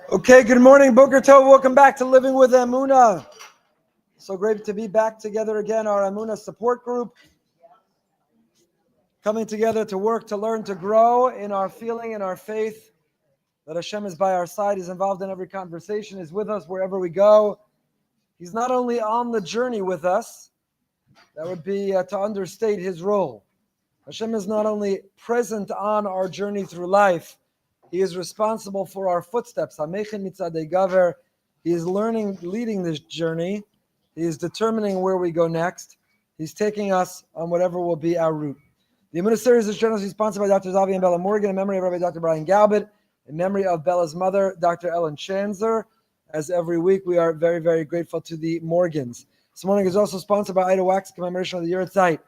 Okay, good morning, Boker Tov. Welcome back to Living with Emunah. So great to be back together again, our Emunah support group. Coming together to work, to learn, to grow in our feeling, in our faith that Hashem is by our side, is involved in every conversation, is with us wherever we go. He's not only on the journey with us, that would be to understate his role. Hashem is not only present on our journey through life, he is responsible for our footsteps. He is leading this journey. He is determining where we go next. He's taking us on whatever will be our route. The Emunah series is generously sponsored by Dr. Zavi and Bella Morgan, in memory of Rabbi Dr. Brian Galbert, in memory of Bella's mother, Dr. Ellen Chanzer. As every week, we are very, very grateful to the Morgans. This morning is also sponsored by Ida Wax, commemoration of the Yurtzeit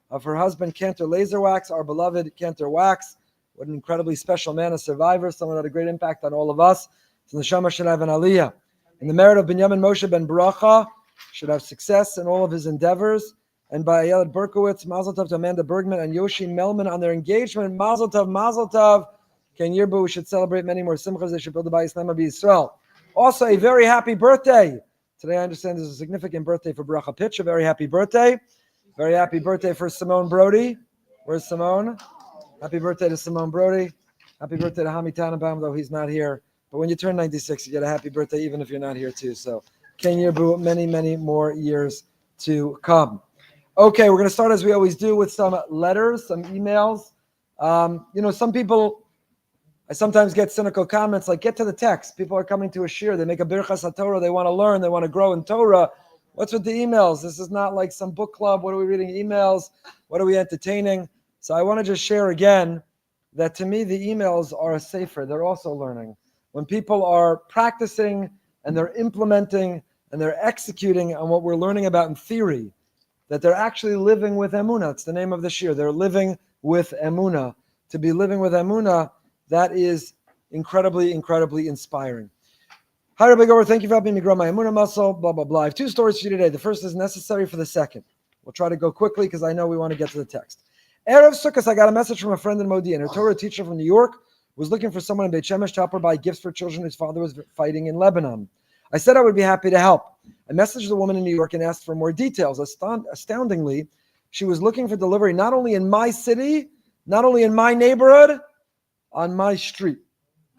of her husband, Cantor Laser Wax, our beloved Cantor Wax. What an incredibly special man, a survivor, someone who had a great impact on all of us. It's in the Shama Shalav and Aliyah. In the merit of Binyamin Moshe ben Bracha, should have success in all of his endeavors. And by Ayelet Berkowitz, Mazel Tov to Amanda Bergman and Yoshi Melman on their engagement. Mazel Tov, Mazel Tov. Ken Yirbu, we should celebrate many more simchas. They should build the Bayis Nema B'Yisrael. Also, a very happy birthday. Today, I understand is a significant birthday for Bracha Pitch. A very happy birthday. Very happy birthday for Simone Brody. Where's Simone? Happy birthday to Simone Brody. Happy birthday to Hami Tannenbaum, though he's not here. But when you turn 96, you get a happy birthday, even if you're not here, too. So, Ken Yirbu, many, many more years to come. Okay, we're going to start, as we always do, with some letters, some emails. Some people, I sometimes get cynical comments like, get to the text. People are coming to a shir. They make a birchas HaTorah. They want to learn. They want to grow in Torah. What's with the emails? This is not like some book club. What are we reading? Emails. What are we entertaining? So I want to just share again that to me, the emails are a sefer. They're also learning. When people are practicing and they're implementing and they're executing on what we're learning about in theory, that they're actually living with Emunah. It's the name of the shir. They're living with Emunah. To be living with Emunah, that is incredibly, incredibly inspiring. Hi, Rabbi Gover. Thank you for helping me grow my Emunah muscle, blah, blah, blah. I have two stories for you today. The first is necessary for the second. We'll try to go quickly because I know we want to get to the text. Erev Sukkot, I got a message from a friend in Modi'in. Her Torah teacher from New York was looking for someone in Beit Shemesh to help her buy gifts for children whose father was fighting in Lebanon. I said I would be happy to help. I messaged the woman in New York and asked for more details. Astoundingly, she was looking for delivery not only in my city, not only in my neighborhood, on my street.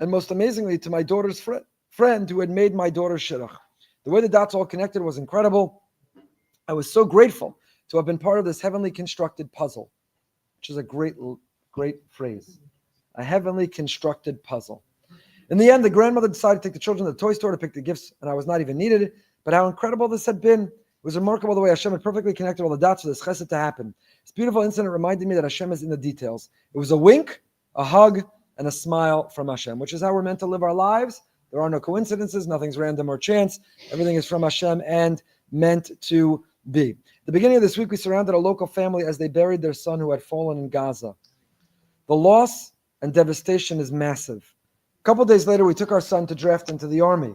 And most amazingly, to my daughter's friend who had made my daughter's shidduch. The way the dots all connected was incredible. I was so grateful to have been part of this heavenly constructed puzzle, which is a great, great phrase. A heavenly constructed puzzle. In the end, the grandmother decided to take the children to the toy store to pick the gifts, and I was not even needed. But how incredible this had been. It was remarkable the way Hashem had perfectly connected all the dots for this chesed to happen. This beautiful incident reminded me that Hashem is in the details. It was a wink, a hug, and a smile from Hashem, which is how we're meant to live our lives. There are no coincidences, nothing's random or chance. Everything is from Hashem and meant to be. At the beginning of this week, we surrounded a local family as they buried their son who had fallen in Gaza. The loss and devastation is massive. A couple days later, we took our son to draft into the army.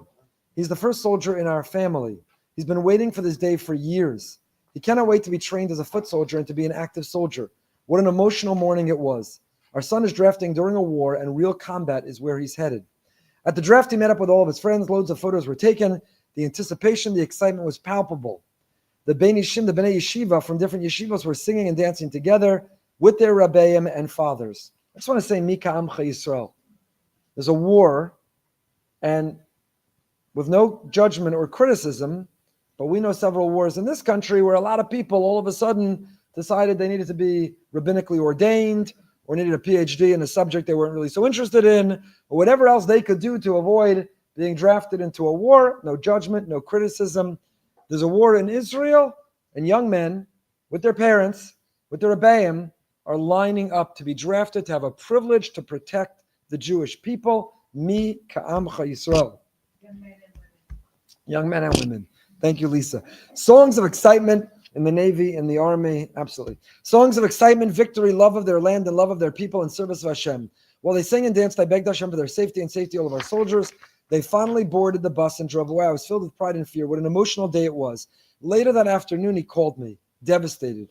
He's the first soldier in our family. He's been waiting for this day for years. He cannot wait to be trained as a foot soldier and to be an active soldier. What an emotional morning it was. Our son is drafting during a war, and real combat is where he's headed. At the draft, he met up with all of his friends. Loads of photos were taken. The anticipation, the excitement was palpable. The Bnei Yeshiva from different yeshivas were singing and dancing together with their rabbeim and fathers. I just want to say, Mika Amcha Yisrael. There's a war, and with no judgment or criticism, but we know several wars in this country where a lot of people all of a sudden decided they needed to be rabbinically ordained or needed a PhD in a subject they weren't really so interested in, or whatever else they could do to avoid being drafted into a war. No judgment, no criticism. There's a war in Israel, and young men with their parents, with their rebbeim, are lining up to be drafted, to have a privilege to protect the Jewish people. Mi ka'amcha Yisrael. Young men and women. Thank you, Lisa. Songs of excitement in the Navy, in the Army, absolutely. Songs of excitement, victory, love of their land, and love of their people in service of Hashem. While they sang and danced, I begged Hashem for their safety and safety all of our soldiers. They finally boarded the bus and drove away. I was filled with pride and fear. What an emotional day it was. Later that afternoon, he called me, devastated.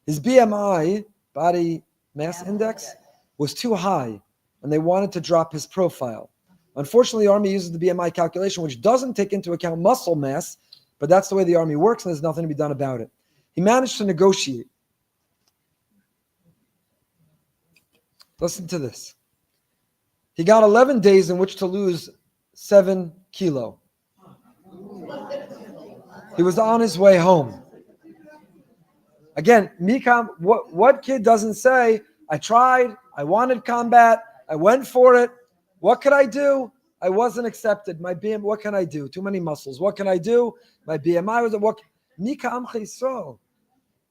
His BMI, body mass index, was too high, and they wanted to drop his profile. Unfortunately, the army uses the BMI calculation, which doesn't take into account muscle mass, but that's the way the army works, and there's nothing to be done about it. He managed to negotiate. Listen to this. He got 11 days in which to lose 7 kilos. He was on his way home. Again, what kid doesn't say, I tried, I wanted combat, I went for it. What could I do? I wasn't accepted. My BMI, what can I do? Too many muscles. What can I do? My BMI was what? Mika Amcha Yisrael.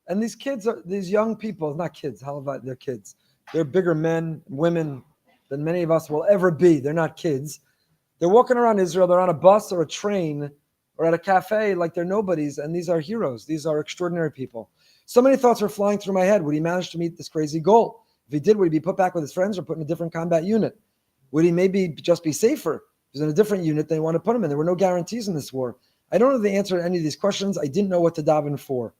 And these kids are these young people, not kids, how about they're kids? They're bigger men, women than many of us will ever be. They're not kids. They're walking around Israel, they're on a bus or a train or at a cafe like they're nobodies, and these are heroes. These are extraordinary people. So many thoughts are flying through my head. Would he manage to meet this crazy goal? If he did, would he be put back with his friends or put in a different combat unit? Would he maybe just be safer? If he's in a different unit, they want to put him in. There were no guarantees in this war. I don't know the answer to any of these questions. I didn't know what to daven for.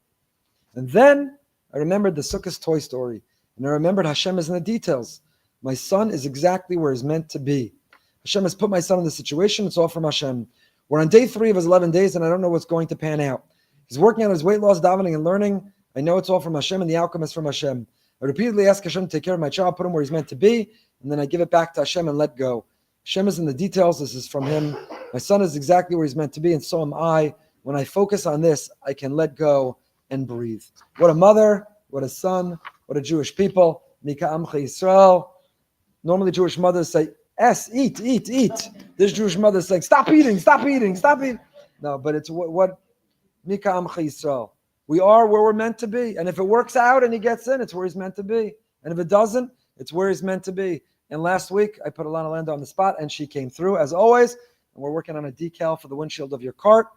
And then I remembered the Sukkot toy story. And I remembered Hashem is in the details. My son is exactly where he's meant to be. Hashem has put my son in this situation. It's all from Hashem. We're on day 3 of his 11 days, and I don't know what's going to pan out. He's working on his weight loss, davening, and learning. I know it's all from Hashem, and the outcome is from Hashem. I repeatedly ask Hashem to take care of my child, put him where he's meant to be, and then I give it back to Hashem and let go. Hashem is in the details. This is from him. My son is exactly where he's meant to be, and so am I. When I focus on this, I can let go and breathe. What a mother, what a son, what a Jewish people. Mika Amcha Yisrael. Normally Jewish mothers say, eat, eat, eat. This Jewish mother is saying, stop eating, stop eating, stop eating. No, but it's what Mika Amcha Yisrael. We are where we're meant to be. And if it works out and he gets in, it's where he's meant to be. And if it doesn't, it's where he's meant to be. And last week, I put Alana Landa on the spot, and she came through, as always. And we're working on a decal for the windshield of your car,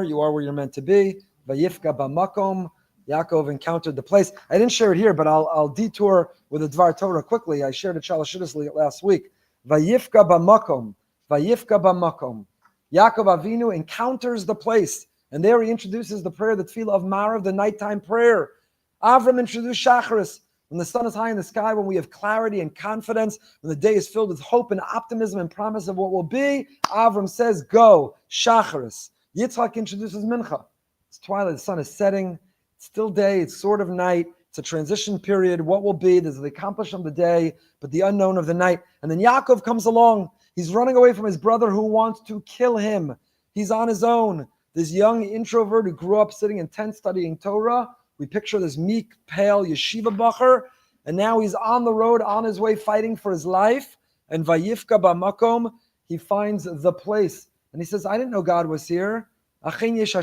you are where you're meant to be. Vayifka b'makom. Yaakov encountered the place. I didn't share it here, but I'll detour with a Dvar Torah quickly. I shared it Shalashidus last week. Vayifka b'makom. Vayifka b'makom. Yaakov Avinu encounters the place. And there he introduces the prayer, the tefillah of Marav, the nighttime prayer. Avram introduced Shacharis. When the sun is high in the sky, when we have clarity and confidence, when the day is filled with hope and optimism and promise of what will be, Avram says, go, Shacharis. Yitzchak introduces Mincha. It's twilight, the sun is setting. It's still day, it's sort of night. It's a transition period. What will be? There's the accomplishment of the day, but the unknown of the night. And then Yaakov comes along. He's running away from his brother who wants to kill him. He's on his own. This young introvert who grew up sitting in tent studying Torah. We picture this meek, pale yeshiva bacher, and now he's on the road, on his way, fighting for his life. And Vayifka b'makom, he finds the place. And he says, I didn't know God was here. Turns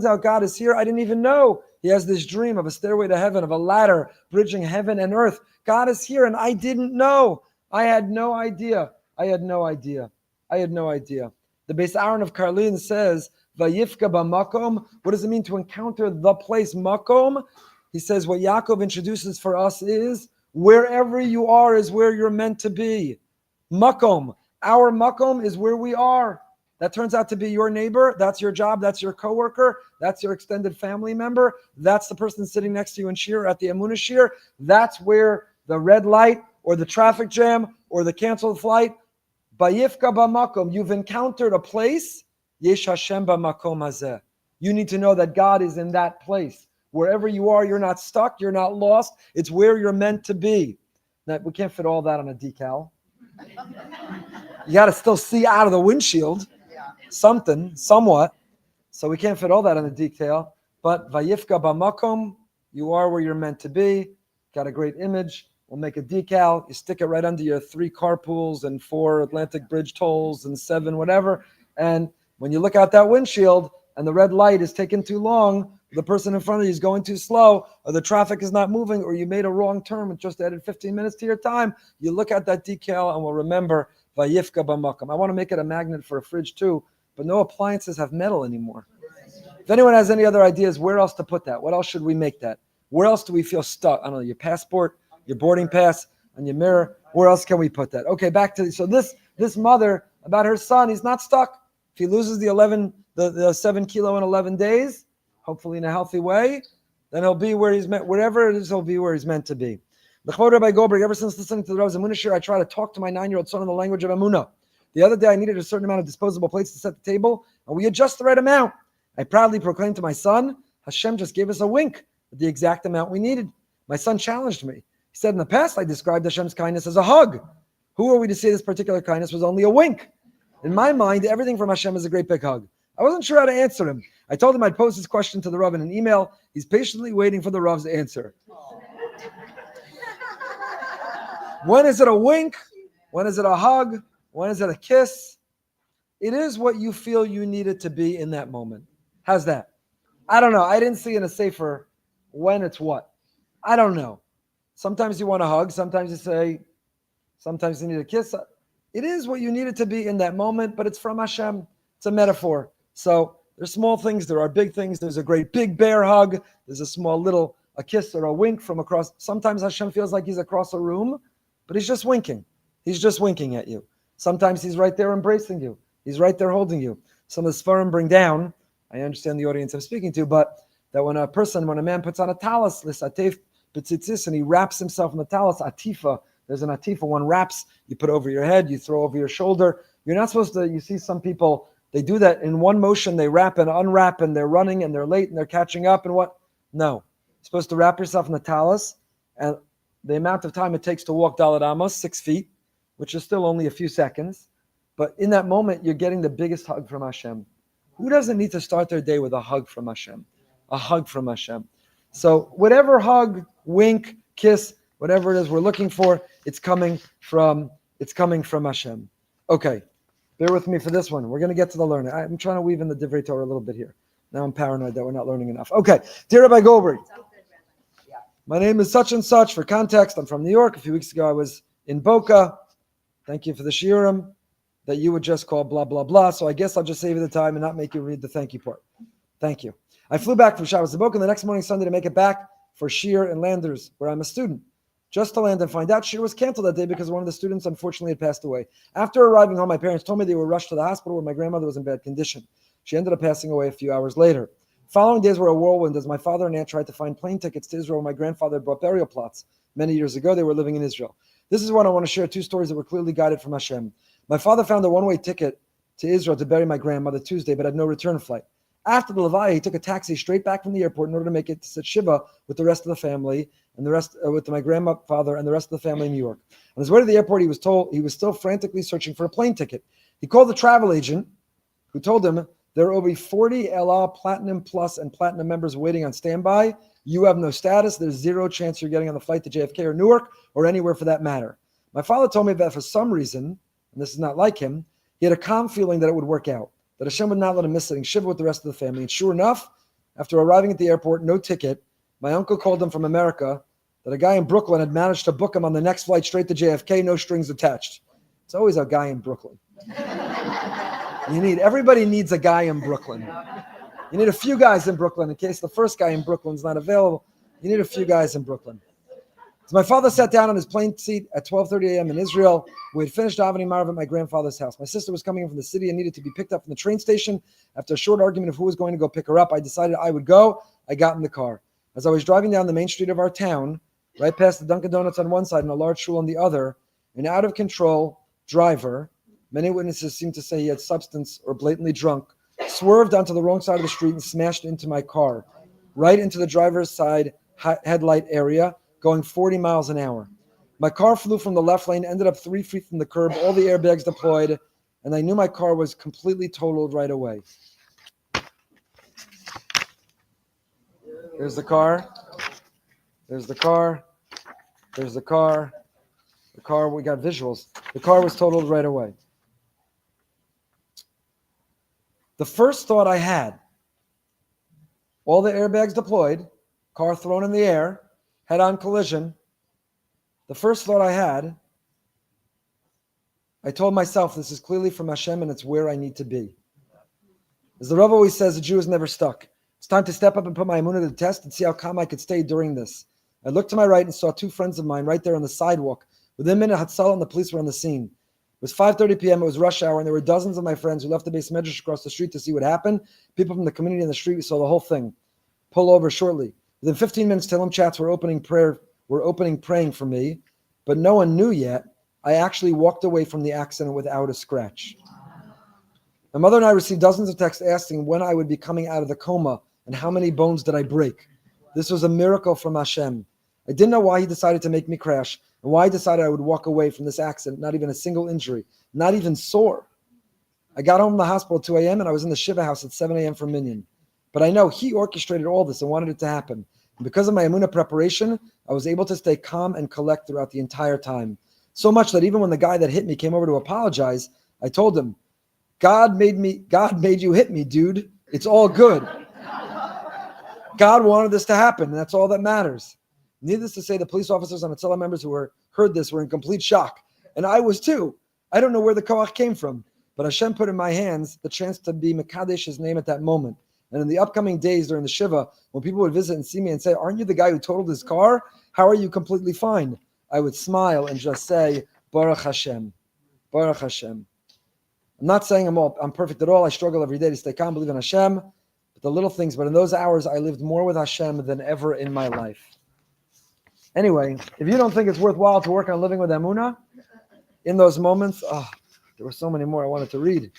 out God is here. I didn't even know. He has this dream of a stairway to heaven, of a ladder bridging heaven and earth. God is here, and I didn't know. I had no idea. I had no idea. I had no idea. The Beis Aaron of Karlin says, Vayifka b'makom. What does it mean to encounter the place, makom? He says what Yaakov introduces for us is, wherever you are is where you're meant to be. Makom. Our makom is where we are. That turns out to be your neighbor. That's your job. That's your coworker. That's your extended family member. That's the person sitting next to you in shir at the Emunah shir. That's where the red light or the traffic jam or the canceled flight. Bayifka b'makom. You've encountered a place. Yesh Hashem b'makom hazeh. You need to know that God is in that place. Wherever you are, you're not stuck. You're not lost. It's where you're meant to be. Now, we can't fit all that on a decal. You got to still see out of the windshield. Something, somewhat. So we can't fit all that on the detail. But Vayifka b'makom, you are where you're meant to be. Got a great image. We'll make a decal. You stick it right under your 3 carpools and 4 Atlantic Bridge tolls and 7 whatever. And when you look out that windshield and the red light is taking too long, the person in front of you is going too slow, or the traffic is not moving, or you made a wrong turn and just added 15 minutes to your time, you look at that decal and will remember Vayifka b'makom. I want to make it a magnet for a fridge too, but no appliances have metal anymore. If anyone has any other ideas, where else to put that? What else should we make that? Where else do we feel stuck? I don't know, your passport, your boarding pass, and your mirror. Where else can we put that? Okay, back to, so this mother, about her son, he's not stuck. If he loses the 7 kilo in 11 days, hopefully in a healthy way, then he'll be where he's meant, wherever it is, he'll be where he's meant to be. L'chvod Rabbi Goldberg, ever since listening to the Rav's Emunah shir, I try to talk to my 9-year-old son in the language of Emunah. The other day, I needed a certain amount of disposable plates to set the table, and we had just the right amount. I proudly proclaimed to my son, Hashem just gave us a wink at the exact amount we needed. My son challenged me. He said, in the past, I described Hashem's kindness as a hug. Who are we to say this particular kindness was only a wink? In my mind, everything from Hashem is a great big hug. I wasn't sure how to answer him. I told him I'd post his question to the Rav in an email. He's patiently waiting for the Rav's answer. When is it a wink? When is it a hug? When is it a kiss? It is what you feel you need it to be in that moment. How's that? I don't know. I didn't see in a sefer when it's what. I don't know. Sometimes you want a hug. Sometimes you say, sometimes you need a kiss. It is what you need it to be in that moment, but it's from Hashem. It's a metaphor. So there's small things. There are big things. There's a great big bear hug. There's a small little, a kiss or a wink from across. Sometimes Hashem feels like he's across a room, but he's just winking. He's just winking at you. Sometimes he's right there embracing you. He's right there holding you. Some of the Sfarim bring down, I understand the audience I'm speaking to, but that when a man puts on a talis, l'satef b'tzitzis, and he wraps himself in the talis, atifa, there's an atifa, one wraps, you put over your head, you throw over your shoulder. You're not supposed to, you see some people, they do that in one motion, they wrap and unwrap, and they're running, and they're late, and they're catching up, and what? No. You're supposed to wrap yourself in the talis, and the amount of time it takes to walk Dalet Amos, 6 feet, which is still only a few seconds. But in that moment, you're getting the biggest hug from Hashem. Who doesn't need to start their day with a hug from Hashem? A hug from Hashem. So whatever hug, wink, kiss, whatever it is we're looking for, it's coming from Hashem. Okay, bear with me for this one. We're going to get to the learning. I'm trying to weave in the Divrei Torah a little bit here. Now I'm paranoid that we're not learning enough. Okay, dear Rabbi Goldberg, my name is such and such. For context, I'm from New York. A few weeks ago, I was in Boca. Thank you for the shiurim that you would just call blah, blah, blah. So I guess I'll just save you the time and not make you read the thank you part. Thank you. I flew back from Shabbos to Boca the next morning, Sunday, to make it back for shiur in Landers, where I'm a student. Just to land and find out shiur was canceled that day because one of the students unfortunately had passed away. After arriving home, my parents told me they were rushed to the hospital where my grandmother was in bad condition. She ended up passing away a few hours later. Following days were a whirlwind as my father and aunt tried to find plane tickets to Israel. My grandfather bought burial plots. Many years ago, they were living in Israel. This is when I want to share 2 stories that were clearly guided from Hashem. My father found a one-way ticket to Israel to bury my grandmother Tuesday, but had no return flight. After the Levaya, he took a taxi straight back from the airport in order to make it to sit Shiva with the rest of the family and the rest with my grandfather and the rest of the family in New York. On his way to the airport, he was told he was still frantically searching for a plane ticket. He called the travel agent, who told him there will be 40 LA Platinum Plus and Platinum members waiting on standby. You have no status. There's 0 chance you're getting on the flight to JFK or Newark or anywhere for that matter. My father told me that for some reason, and this is not like him, he had a calm feeling that it would work out, that Hashem would not let him miss sitting Shiva with the rest of the family. And sure enough, after arriving at the airport, no ticket, my uncle called him from America that a guy in Brooklyn had managed to book him on the next flight straight to JFK, no strings attached. It's always a guy in Brooklyn. Everybody needs a guy in Brooklyn. You need a few guys in Brooklyn in case the first guy in Brooklyn's not available. You need a few guys in Brooklyn. So my father sat down on his plane seat at 12:30 a.m. in Israel. We had finished davening Marav at my grandfather's house. My sister was coming in from the city and needed to be picked up from the train station. After a short argument of who was going to go pick her up, I decided I would go. I got in the car. As I was driving down the main street of our town, right past the Dunkin' Donuts on one side and a large shul on the other, an out-of-control driver, many witnesses seem to say he had substance or blatantly drunk, swerved onto the wrong side of the street and smashed into my car, right into the driver's side headlight area, going 40 miles an hour. My car flew from the left lane, ended up 3 feet from the curb, all the airbags deployed, and I knew my car was completely totaled right away. There's the car. There's the car. There's the car. The car, we got visuals. The car was totaled right away. The first thought I had, all the airbags deployed, car thrown in the air, head-on collision. The first thought I had, I told myself, this is clearly from Hashem and it's where I need to be. As the Rebbe always says, a Jew is never stuck. It's time to step up and put my Emunah to the test and see how calm I could stay during this. I looked to my right and saw 2 friends of mine right there on the sidewalk. Within a minute, Hatzalah and the police were on the scene. It was 5:30 p.m. It was rush hour, and there were dozens of my friends who left the base medrash across the street to see what happened. People from the community in the street saw the whole thing. Pull over shortly. Within 15 minutes, Tehillim chats were were opening praying for me, but no one knew yet. I actually walked away from the accident without a scratch. My mother and I received dozens of texts asking when I would be coming out of the coma and how many bones did I break. This was a miracle from Hashem. I didn't know why he decided to make me crash and why he decided I would walk away from this accident, not even a single injury, not even sore. I got home from the hospital at 2 a.m. and I was in the Shiva house at 7 a.m. for Minyan. But I know he orchestrated all this and wanted it to happen. And because of my Emunah preparation, I was able to stay calm and collect throughout the entire time. So much that even when the guy that hit me came over to apologize, I told him, God made you hit me, dude. It's all good. God wanted this to happen, and that's all that matters. Needless to say, the police officers and Hatzalah members who heard this were in complete shock. And I was too. I don't know where the koach came from, but Hashem put in my hands the chance to be Mekadesh his name at that moment. And in the upcoming days during the Shiva, when people would visit and see me and say, aren't you the guy who totaled his car? How are you completely fine? I would smile and just say, Baruch Hashem. Baruch Hashem. I'm not saying I'm perfect at all. I struggle every day to stay calm, believe in Hashem, but the little things. But in those hours, I lived more with Hashem than ever in my life. Anyway, if you don't think it's worthwhile to work on living with Emunah, in those moments, there were so many more I wanted to read,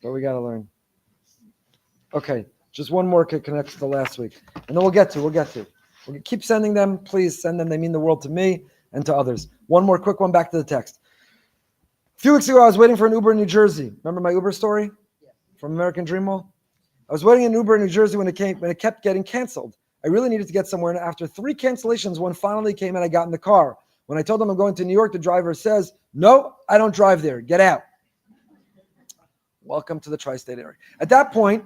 but we got to learn. Okay, just one more connects to last week, and then we'll get to. We'll keep sending them. Please send them. They mean the world to me and to others. One more quick one back to the text. A few weeks ago, I was waiting for an Uber in New Jersey. Remember my Uber story from American Dream Mall? I was waiting in an Uber in New Jersey when it kept getting canceled. I really needed to get somewhere, and after 3 cancellations, one finally came and I got in the car. When I told them I'm going to New York, the driver says, "No, I don't drive there. Get out." Welcome to the tri-state area. At that point,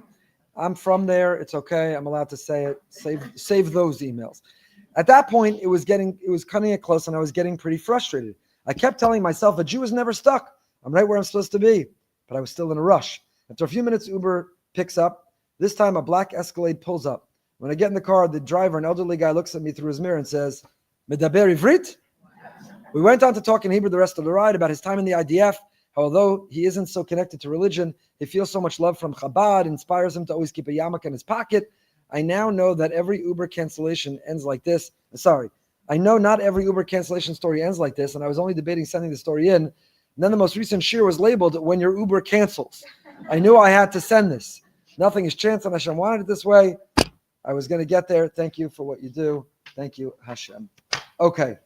I'm from there. It's okay. I'm allowed to say it. Save those emails. At that point, it was cutting it close, and I was getting pretty frustrated. I kept telling myself a Jew is never stuck. I'm right where I'm supposed to be, but I was still in a rush. After a few minutes, Uber picks up. This time, a black Escalade pulls up. When I get in the car, the driver, an elderly guy, looks at me through his mirror and says, "Medaber Ivrit?" We went on to talk in Hebrew the rest of the ride about his time in the IDF, how although he isn't so connected to religion, he feels so much love from Chabad, inspires him to always keep a yarmulke in his pocket. I now know that every Uber cancellation ends like this. I know not every Uber cancellation story ends like this, and I was only debating sending the story in. And then the most recent shir was labeled, "When your Uber cancels." I knew I had to send this. Nothing is chance, and Hashem wanted it this way. I was going to get there. Thank you for what you do. Thank you, Hashem. Okay.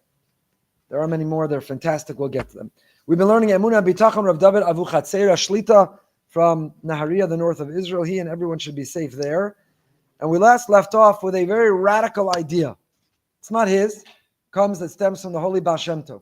There are many more. They're fantastic. We'll get to them. We've been learning Emunah Bitachon Rav David Avu Chatzeira Shlita from Nahariya, the north of Israel. He and everyone should be safe there. And we last left off with a very radical idea. It's not his. It stems from the holy Baal Shem Tov.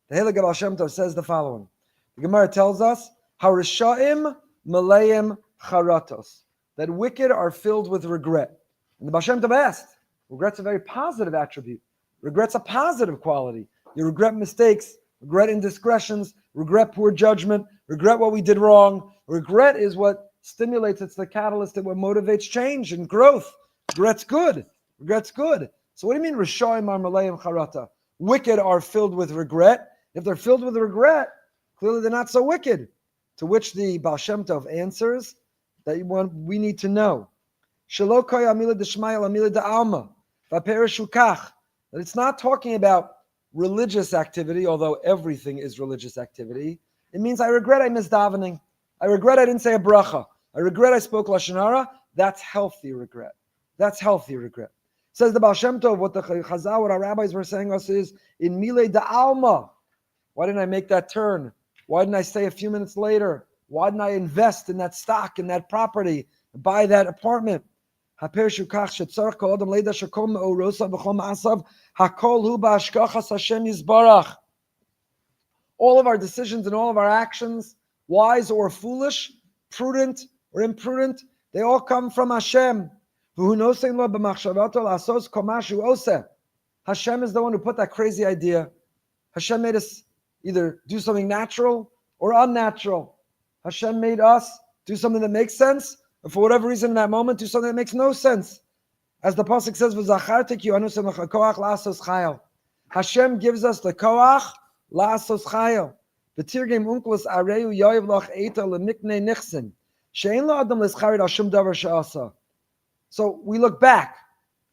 The Heilige Baal Shem Tov says the following. The Gemara tells us, Harishaim Maleim Charatos, that wicked are filled with regret. And the Baal Shem Tov asked, regret's a very positive attribute. Regret's a positive quality. You regret mistakes, regret indiscretions, regret poor judgment, regret what we did wrong. Regret is what stimulates, it's the catalyst that what motivates change and growth. Regret's good. Regret's good. So what do you mean, Rishoim Marmalayim Charata? Wicked are filled with regret. If they're filled with regret, clearly they're not so wicked. To which the Baal Shem Tov answers that we need to know. That it's not talking about religious activity, although everything is religious activity. It means I regret I missed davening. I regret I didn't say a bracha. I regret I spoke Lashon Hara. That's healthy regret. That's healthy regret. Says the Baal Shem Tov, what the Chazal, what our rabbis were saying us is, in Mile Da'alma. Why didn't I make that turn? Why didn't I stay a few minutes later? Why didn't I invest in that stock, in that property, buy that apartment? All of our decisions and all of our actions, wise or foolish, prudent or imprudent, they all come from Hashem. Hashem is the one who put that crazy idea. Hashem made us either do something natural or unnatural. Hashem made us do something that makes sense, or for whatever reason in that moment, do something that makes no sense. As the pasuk says, Hashem gives us the koach la'asos chayil. V'tirgem unklos areu yoyev loch eita lemiknei nichsin. She'en lo adam lescharid al shum davar she'asa. So we look back.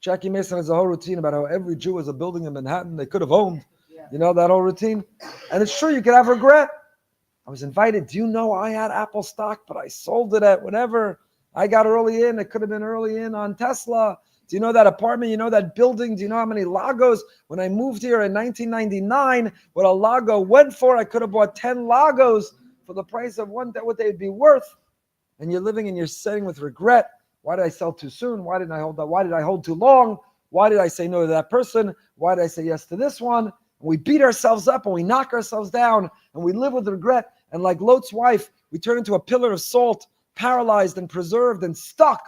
Jackie Mason has a whole routine about how every Jew has a building in Manhattan they could have owned. You know that whole routine? And it's true, you could have regret. I was invited. Do you know I had Apple stock, but I sold it at whatever. I got early in. It could have been early in on Tesla. Do you know that apartment? You know that building? Do you know how many Lagos? When I moved here in 1999, what a Lago went for, I could have bought 10 Lagos for the price of one, what they'd be worth. And you're living and you're sitting with regret. Why did I sell too soon? Why didn't I hold that? Why did I hold too long? Why did I say no to that person? Why did I say yes to this one? And we beat ourselves up and we knock ourselves down and we live with regret. And like Lot's wife, we turn into a pillar of salt, paralyzed and preserved and stuck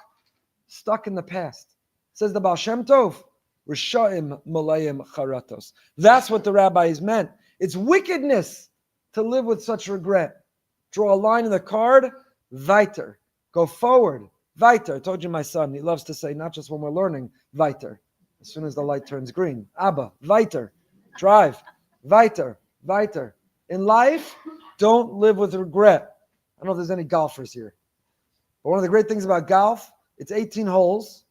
in the past. Says the Baal Shem Tov, Rishaim Malayim Charatos. That's what the rabbis meant. It's wickedness to live with such regret. Draw a line in the card, weiter. Go forward, weiter. I told you my son, he loves to say, not just when we're learning, weiter. As soon as the light turns green, Abba, weiter. Drive, weiter, weiter. In life, don't live with regret. I don't know if there's any golfers here. But one of the great things about golf, it's 18 holes.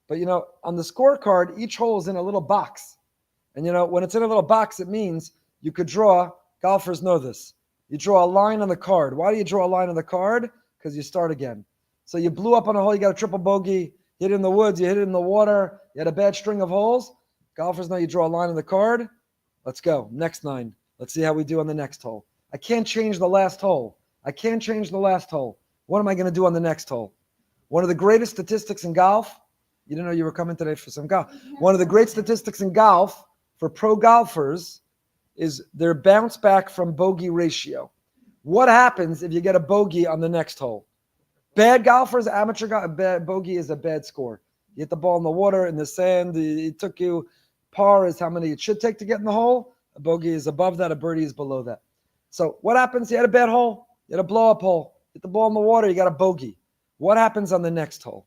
But, on the scorecard, each hole is in a little box. And, when it's in a little box, it means you could draw, golfers know this. You draw a line on the card. Why do you draw a line on the card? Because you start again. So you blew up on a hole, you got a triple bogey, hit it in the woods, you hit it in the water, you had a bad string of holes. Golfers know you draw a line on the card. Let's go. Next 9. Let's see how we do on the next hole. I can't change the last hole. What am I going to do on the next hole? One of the greatest statistics in golf, you didn't know you were coming today for some golf. One of the great statistics in golf for pro golfers is their bounce back from bogey ratio. What happens if you get a bogey on the next hole? Bad golfers, amateur bogey is a bad score. You hit the ball in the water, in the sand, it took you, par is how many it should take to get in the hole. A bogey is above that, a birdie is below that. So what happens? You had a bad hole, you had a blow-up hole, hit the ball in the water, you got a bogey. What happens on the next hole?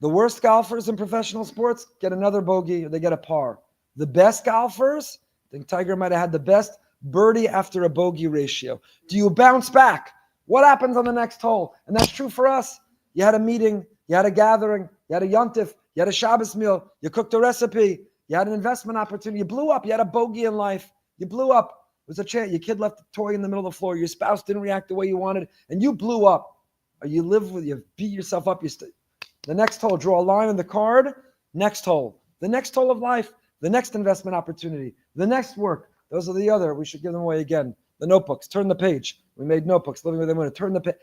The worst golfers in professional sports get another bogey, or they get a par. The best golfers, I think Tiger might have had the best birdie after a bogey ratio. Do you bounce back? What happens on the next hole? And that's true for us. You had a meeting, you had a gathering, you had a yontif, you had a Shabbos meal, you cooked a recipe, you had an investment opportunity, you blew up, you had a bogey in life, you blew up. It was a chance. Your kid left a toy in the middle of the floor, your spouse didn't react the way you wanted, and you blew up. Or you beat yourself up. The next hole, draw a line on the card, next hole. The next hole of life, the next investment opportunity, the next work. Those are the other. We should give them away again. The notebooks, turn the page. We made notebooks, living with Emunah. Turn the page.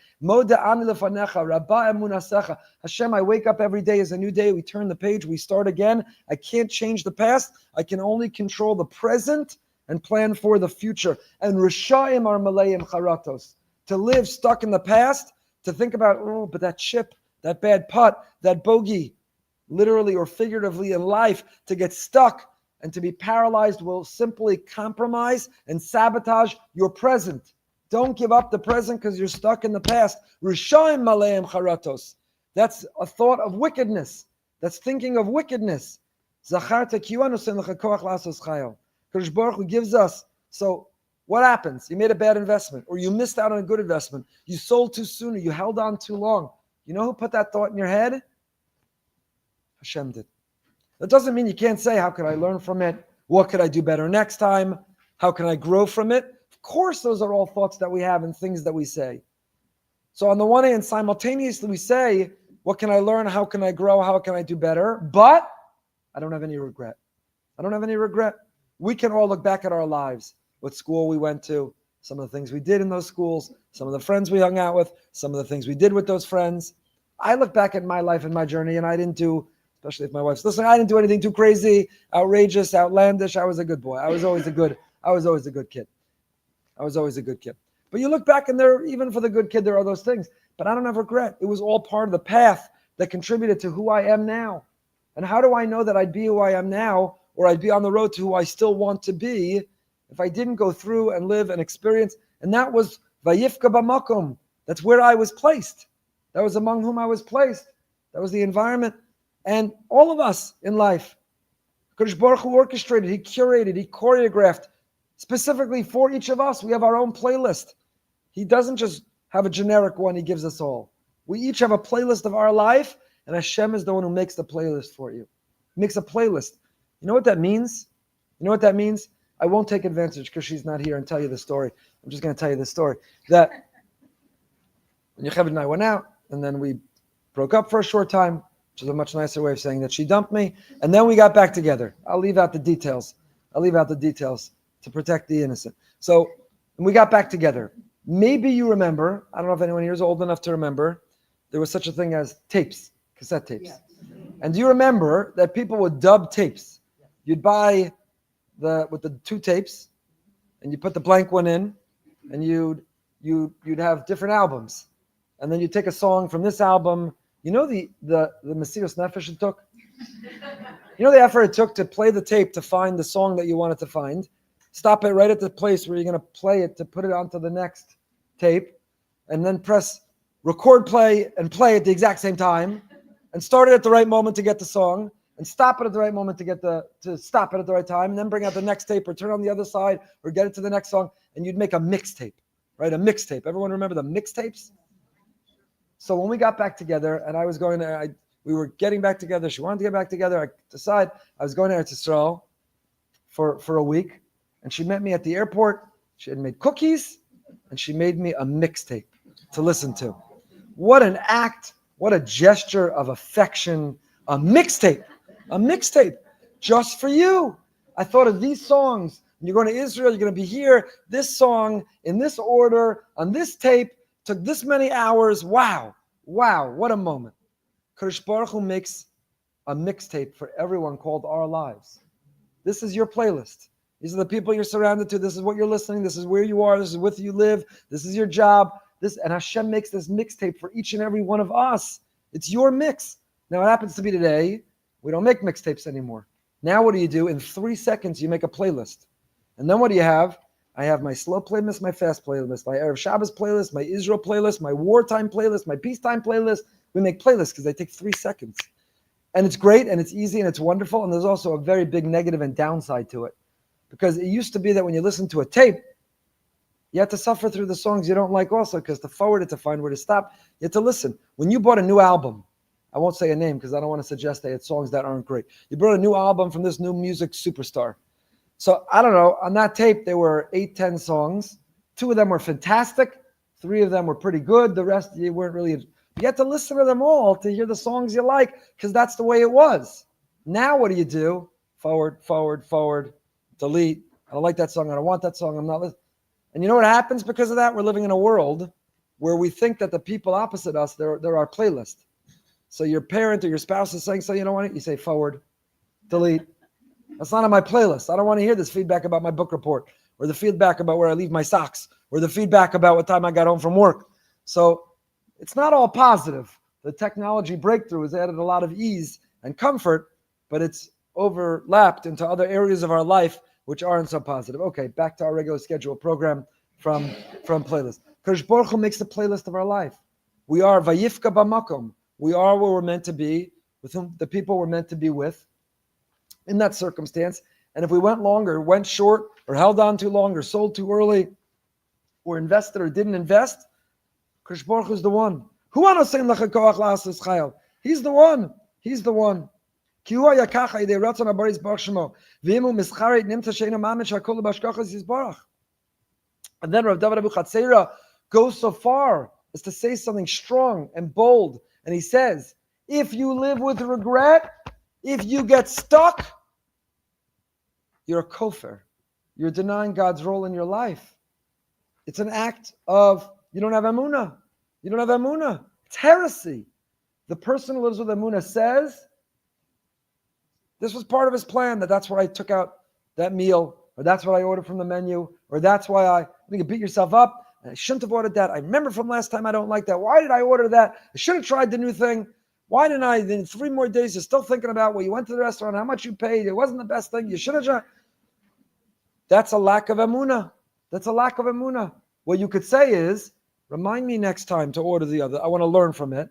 Hashem, I wake up every day as a new day. We turn the page. We start again. I can't change the past. I can only control the present and plan for the future. And Rishaim are Malayim Charatos. To live stuck in the past, to think about, but that chip, that bad putt, that bogey, literally or figuratively in life, to get stuck and to be paralyzed will simply compromise and sabotage your present. Don't give up the present because you're stuck in the past. Rishaim Malayim Charatos. That's a thought of wickedness. That's thinking of wickedness. Zacharta kiwanus en lechakoach lasos chayil. Kadosh Baruch Hu gives us. So what happens? You made a bad investment, or you missed out on a good investment. You sold too soon, or you held on too long. You know who put that thought in your head? Hashem did. That doesn't mean you can't say, how could I learn from it? What could I do better next time? How can I grow from it? Of course, those are all thoughts that we have and things that we say. So on the one hand, simultaneously we say, what can I learn? How can I grow? How can I do better? But I don't have any regret. We can all look back at our lives, what school we went to, some of the things we did in those schools, some of the friends we hung out with, some of the things we did with those friends. I look back at my life and my journey, and I didn't do, especially if my wife's listening, I didn't do anything too crazy, outrageous, outlandish. I was a good boy. I was always a good kid. But you look back, and there, even for the good kid, there are those things. But I don't have regret. It was all part of the path that contributed to who I am now. And how do I know that I'd be who I am now, or I'd be on the road to who I still want to be, if I didn't go through and live and experience? And that was Vayifka B'makom. That's where I was placed. That was among whom I was placed. That was the environment. And all of us in life, Kadosh Baruch Hu orchestrated, He curated, He choreographed, specifically for each of us. We have our own playlist. He doesn't just have a generic one He gives us all. We each have a playlist of our life, and Hashem is the one who makes the playlist for you. makes a playlist. You know what that means? You know what that means? I won't take advantage because she's not here and tell you the story. I'm just going to tell you the story. That Yocheved and I went out, and then we broke up for a short time, which is a much nicer way of saying that she dumped me, and then we got back together. I'll leave out the details. To protect the innocent. So we got back together. Maybe you remember, I don't know if anyone here is old enough to remember, there was such a thing as tapes, cassette tapes. Yeah. And do you remember that people would dub tapes? You'd buy with the two tapes, and you put the blank one in, and you'd have different albums. And then you take a song from this album. You know the Mesiras Nefesh it took? You know the effort it took to play the tape to find the song that you wanted to find? Stop it right at the place where you're going to play it to put it onto the next tape, and then press record play and play at the exact same time, and start it at the right moment to get the song, and stop it at the right moment to stop it at the right time, and then bring out the next tape or turn on the other side or get it to the next song, and you'd make a mixtape, right? A mixtape. Everyone remember the mixtapes? So when we got back together, and I was going there, we were getting back together. She wanted to get back together. I decided I was going to Eretz Yisrael for a week. And she met me at the airport. She had made cookies, and she made me a mixtape to listen to. What an act, what a gesture of affection. A mixtape, just for you. I thought of these songs. You're going to Israel, you're going to be here. This song, in this order, on this tape, took this many hours. Wow, what a moment. Kadosh Baruch Hu makes a mixtape for everyone called Our Lives. This is your playlist. These are the people you're surrounded to. This is what you're listening. This is where you are. This is with you live. This is your job. And Hashem makes this mixtape for each and every one of us. It's your mix. Now, it happens to be today, we don't make mixtapes anymore. Now, what do? In 3 seconds, you make a playlist. And then what do you have? I have my slow playlist, my fast playlist, my Erev Shabbos playlist, my Israel playlist, my wartime playlist, my peacetime playlist. We make playlists because they take 3 seconds. And it's great, and it's easy, and it's wonderful. And there's also a very big negative and downside to it. Because it used to be that when you listen to a tape, you had to suffer through the songs you don't like also, because to forward it, to find where to stop, you had to listen. When you bought a new album, I won't say a name because I don't want to suggest they had songs that aren't great. You brought a new album from this new music superstar. So I don't know, on that tape, there were 8-10 songs. 2 of them were fantastic. 3 of them were pretty good. The rest, you weren't really. You had to listen to them all to hear the songs you like, because that's the way it was. Now what do? Forward. Delete. I don't like that song. I don't want that song. I'm not listening. And you know what happens because of that? We're living in a world where we think that the people opposite us, they're our playlist. So your parent or your spouse is saying, so you know what? You say forward, delete. That's not on my playlist. I don't want to hear this feedback about my book report, or the feedback about where I leave my socks, or the feedback about what time I got home from work. So it's not all positive. The technology breakthrough has added a lot of ease and comfort, but it's overlapped into other areas of our life which aren't so positive. Okay, back to our regular scheduled program from playlist. Kadosh Baruch Hu makes the playlist of our life. We are vayifka b'makom. We are where we're meant to be, with whom the people we're meant to be with, in that circumstance. And if we went longer, went short, or held on too long, or sold too early, or invested or didn't invest, Kadosh Baruch Hu is the one. He's the one. He's the one. And then Rav David Abu Chatzera goes so far as to say something strong and bold. And he says, if you live with regret, if you get stuck, you're a kofar. You're denying God's role in your life. It's an act of, you don't have Emunah. You don't have Emunah. It's heresy. The person who lives with Emunah says, this was part of his plan, that's why I took out that meal, or that's what I ordered from the menu, or that's why you can beat yourself up. I shouldn't have ordered that. I remember from last time I don't like that. Why did I order that? I should have tried the new thing. Why didn't I? Then 3 more days, you're still thinking about you went to the restaurant, how much you paid. It wasn't the best thing. You should have tried. That's a lack of Emunah. That's a lack of Emunah. What you could say is, remind me next time to order the other. I want to learn from it.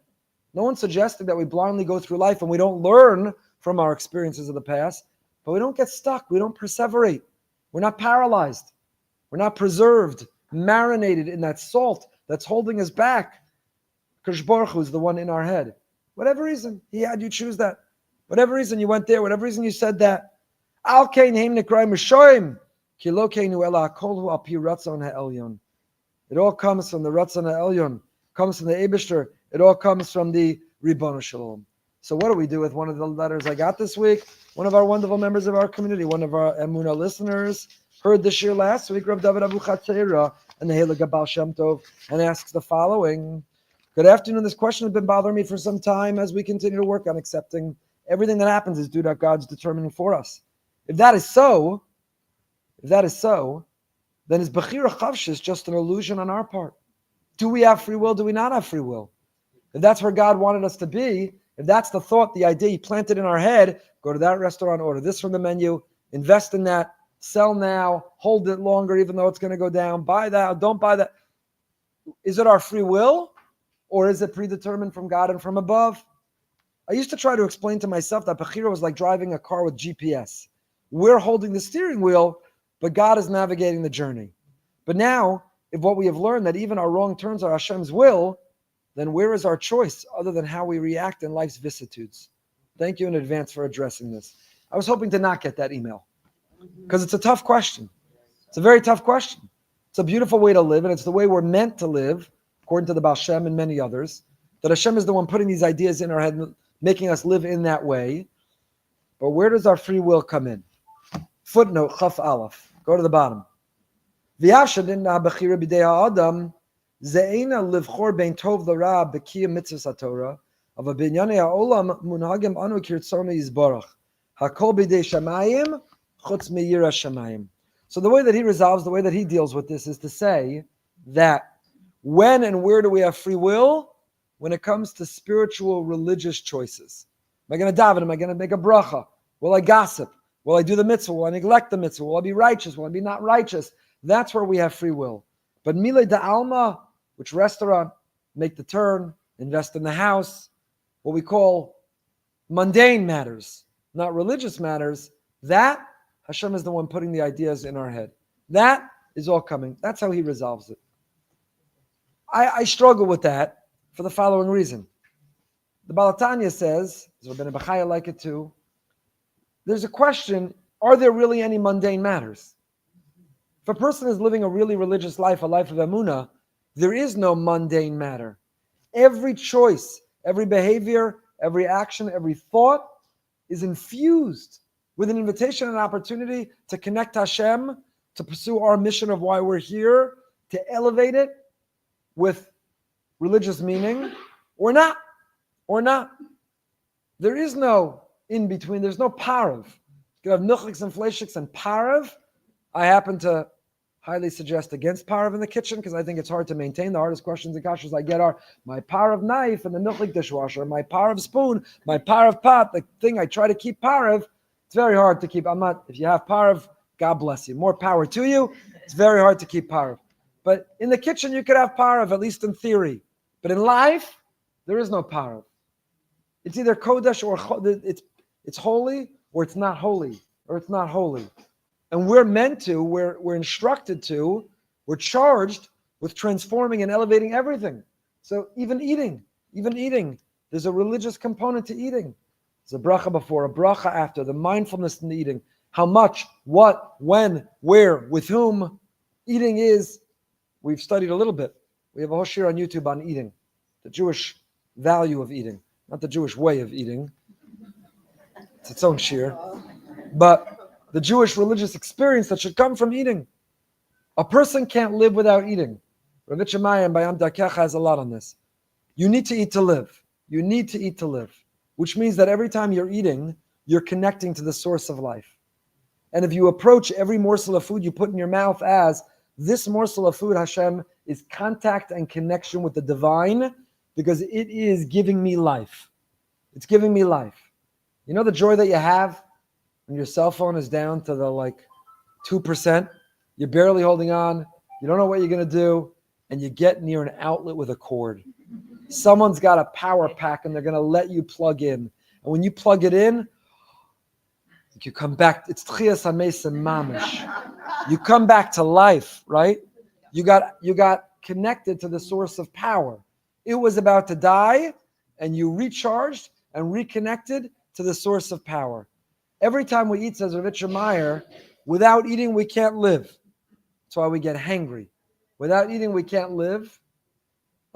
No one's suggesting that we blindly go through life and we don't learn from our experiences of the past, but we don't get stuck. We don't perseverate. We're not paralyzed. We're not preserved, marinated in that salt that's holding us back. Kadosh Baruch Hu is the one in our head. Whatever reason, he had you choose that. Whatever reason you went there, whatever reason you said that. Al kein heim nekrai mishoim, ki lo keinu ela hakol hu al pi ratzon ha'elyon. It all comes from the Ratzon ha'elyon, comes from the Eibishter. It all comes from the Ribono Shalom. So what do we do with one of the letters I got this week? One of our wonderful members of our community, one of our Emunah listeners, heard this year last week, Rav David Abu Chatzeira and the Heilige Baal Shem Tov, and asks the following. Good afternoon. This question has been bothering me for some time as we continue to work on accepting everything that happens is due to God's determining for us. If that is so, then is Bechira Chavshis just an illusion on our part? Do we have free will? Do we not have free will? If that's where God wanted us to be, if that's the thought, the idea He planted in our head, go to that restaurant, order this from the menu, invest in that, sell now, hold it longer even though it's going to go down, buy that, don't buy that. Is it our free will or is it predetermined from God and from above? I used to try to explain to myself that Bechira was like driving a car with GPS. We're holding the steering wheel, but God is navigating the journey. But now, if what we have learned that even our wrong turns are Hashem's will, then where is our choice other than how we react in life's vicissitudes? Thank you in advance for addressing this. I was hoping to not get that email because it's a tough question. It's a very tough question. It's a beautiful way to live, and it's the way we're meant to live, according to the Baal Shem and many others, that Hashem is the one putting these ideas in our head, making us live in that way. But where does our free will come in? Footnote, Chaf Aleph. Go to the bottom. V'yashadin ha'bechira b'dei ha'adam ze'ena livchor bein tov l'ra b'kiyam mitzvahs ha'torah ava b'inyanei ha'olam munhagim anu kirtzonu yizbarach hakol b'dei shamayim chutz miyira shamayim. So the way that he resolves, the way that he deals with this is to say that when and where do we have free will? When it comes to spiritual religious choices. Am I going to daven? Am I going to make a bracha? Will I gossip? Will I do the mitzvah? Will I neglect the mitzvah? Will I be righteous? Will I be not righteous? That's where we have free will. But mile da alma, which restaurant, make the turn, invest in the house, what we call mundane matters, not religious matters, that Hashem is the one putting the ideas in our head. That is all coming. That's how He resolves it. I struggle with that for the following reason. The Balatanya says, Rabbeinu Bechaya like it too, there's a question, are there really any mundane matters? If a person is living a really religious life, a life of Emunah, there is no mundane matter. Every choice, every behavior, every action, every thought is infused with an invitation and opportunity to connect Hashem, to pursue our mission of why we're here, to elevate it with religious meaning, or not. There is no in between. There's no parav. You have nuchliks and fleishiks and parav. I happen to highly suggest against parav in the kitchen because I think it's hard to maintain. The hardest questions and kashas I get are my parav knife and the nuchlik dishwasher, my parav spoon, my parav pot, the thing I try to keep parav. It's very hard to keep. If you have parav, God bless you. More power to you. It's very hard to keep parav. But in the kitchen, you could have parav, at least in theory. But in life, there is no parav. It's either kodesh or it's holy, or it's not holy, or it's not holy. And we're meant to, we're instructed to, we're charged with transforming and elevating everything. So even eating, there's a religious component to eating. There's a bracha before, a bracha after, the mindfulness in the eating. How much, what, when, where, with whom eating is. We've studied a little bit. We have a whole shir on YouTube on eating, the Jewish value of eating, not the Jewish way of eating. It's its own shir. But the Jewish religious experience that should come from eating. A person can't live without eating. Rav Shemayim Bayam Dakecha has a lot on this. You need to eat to live. You need to eat to live. Which means that every time you're eating, you're connecting to the source of life. And if you approach every morsel of food you put in your mouth as this morsel of food, Hashem, is contact and connection with the divine because it is giving me life. It's giving me life. You know the joy that you have when your cell phone is down to the 2%? You're barely holding on. You don't know what you're going to do. And you get near an outlet with a cord. Someone's got a power pack and they're going to let you plug in. And when you plug it in, you come back. It's Tchias HaMesim Mamish. You come back to life, right? You got connected to the source of power. It was about to die, and you recharged and reconnected to the source of power. Every time we eat, says Rav Itcher Meyer, without eating we can't live. That's why we get hangry. Without eating we can't live.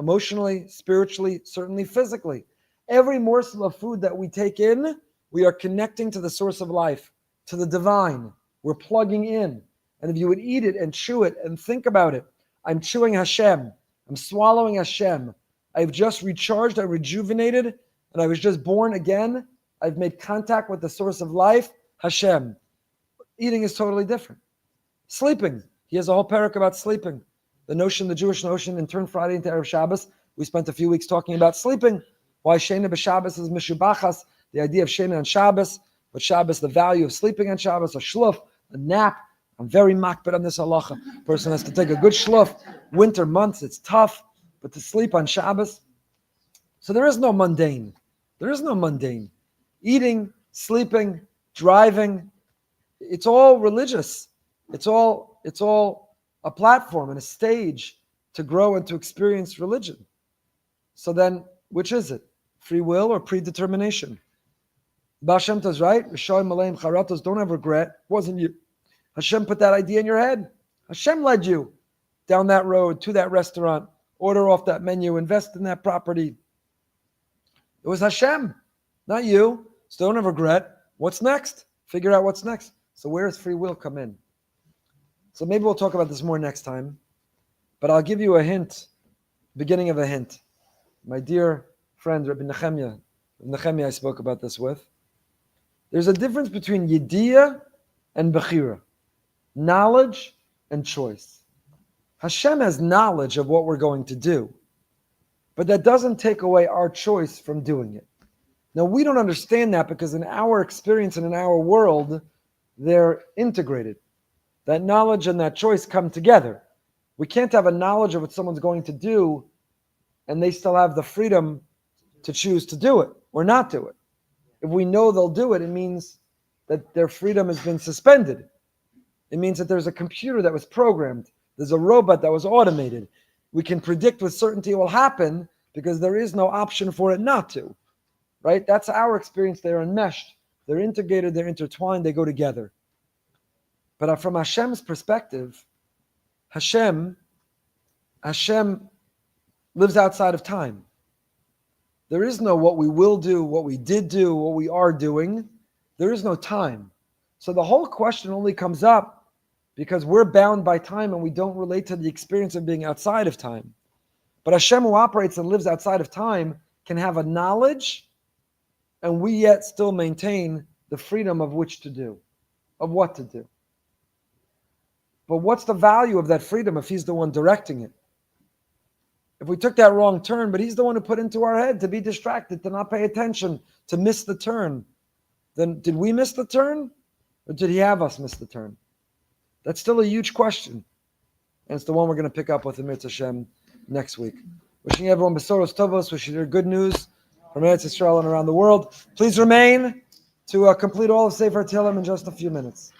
Emotionally, spiritually, certainly physically. Every morsel of food that we take in, we are connecting to the source of life, to the divine. We're plugging in. And if you would eat it and chew it and think about it, I'm chewing Hashem. I'm swallowing Hashem. I've just recharged, I rejuvenated, and I was just born again. I've made contact with the source of life, Hashem. Eating is totally different. Sleeping. He has a whole parak about sleeping. The notion, the Jewish notion, and turn Friday into Erev Shabbos. We spent a few weeks talking about sleeping. Why Shena b'Shabbos is Mishubachas, the idea of Shena on Shabbos, but Shabbos, the value of sleeping on Shabbos, a shluf, a nap. I'm very makbid on this halacha. Person has to take a good shluf. Winter months, it's tough, but to sleep on Shabbos. So there is no mundane. There is no mundane. Eating, sleeping, driving, it's all religious. It's all a platform and a stage to grow and to experience religion. So then, which is it? Free will or predetermination? Baal Shem Tov's right. Don't have regret. It wasn't you. Hashem put that idea in your head. Hashem led you down that road to that restaurant. Order off that menu. Invest in that property. It was Hashem, not you. So don't have regret. What's next? Figure out what's next. So where does free will come in? So maybe we'll talk about this more next time. But I'll give you a hint, beginning of a hint. My dear friend, Rabbi Nechemia, I spoke about this with. There's a difference between Yediyah and Bechira. Knowledge and choice. Hashem has knowledge of what we're going to do. But that doesn't take away our choice from doing it. Now, we don't understand that because in our experience and in our world, they're integrated. That knowledge and that choice come together. We can't have a knowledge of what someone's going to do and they still have the freedom to choose to do it or not do it. If we know they'll do it, it means that their freedom has been suspended. It means that there's a computer that was programmed. There's a robot that was automated. We can predict with certainty it will happen because there is no option for it not to. Right? That's our experience. They're enmeshed. They're integrated. They're intertwined. They go together. But from Hashem's perspective, Hashem lives outside of time. There is no what we will do, what we did do, what we are doing. There is no time. So the whole question only comes up because we're bound by time and we don't relate to the experience of being outside of time. But Hashem, who operates and lives outside of time, can have a knowledge and we yet still maintain the freedom of which to do, of what to do. But what's the value of that freedom if he's the one directing it? If we took that wrong turn, but he's the one who put into our head to be distracted, to not pay attention, to miss the turn, then did we miss the turn? Or did he have us miss the turn? That's still a huge question. And it's the one we're going to pick up with in Mitzvah Hashem next week. Wishing everyone besoros tovos, wishing you good news from Eretz Yisrael and around the world. Please remain to complete all of Sefer Tehillim in just a few minutes.